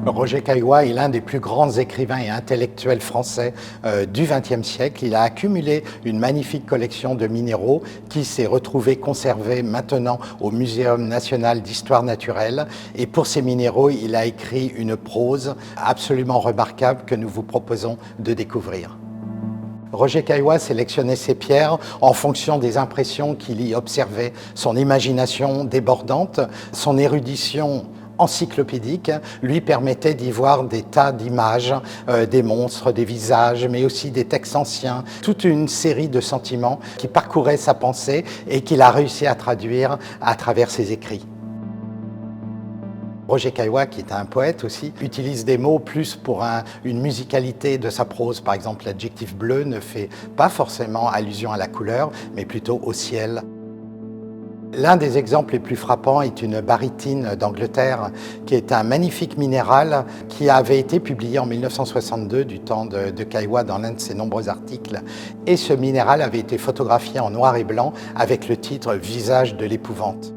Roger Caillois est l'un des plus grands écrivains et intellectuels français du XXe siècle. Il a accumulé une magnifique collection de minéraux qui s'est retrouvée conservée maintenant au Muséum national d'histoire naturelle. Et pour ces minéraux, il a écrit une prose absolument remarquable que nous vous proposons de découvrir. Roger Caillois sélectionnait ses pierres en fonction des impressions qu'il y observait, son imagination débordante, son érudition encyclopédique lui permettait d'y voir des tas d'images, des monstres, des visages, mais aussi des textes anciens, toute une série de sentiments qui parcouraient sa pensée et qu'il a réussi à traduire à travers ses écrits. Roger Caillois, qui est un poète aussi, utilise des mots plus pour une musicalité de sa prose. Par exemple, l'adjectif bleu ne fait pas forcément allusion à la couleur, mais plutôt au ciel. L'un des exemples les plus frappants est une barytine d'Angleterre, qui est un magnifique minéral qui avait été publié en 1962 du temps de Caillois dans l'un de ses nombreux articles. Et ce minéral avait été photographié en noir et blanc avec le titre « Visage de l'épouvante ».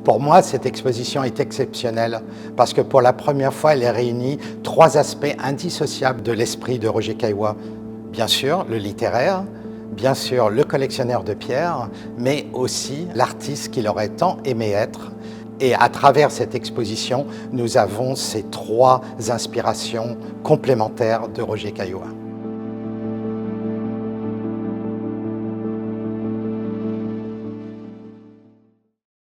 Pour moi, cette exposition est exceptionnelle parce que pour la première fois, elle réunit trois aspects indissociables de l'esprit de Roger Caillois. Bien sûr, le littéraire, bien sûr, le collectionneur de pierres, mais aussi l'artiste qu'il aurait tant aimé être. Et à travers cette exposition, nous avons ces trois inspirations complémentaires de Roger Caillois.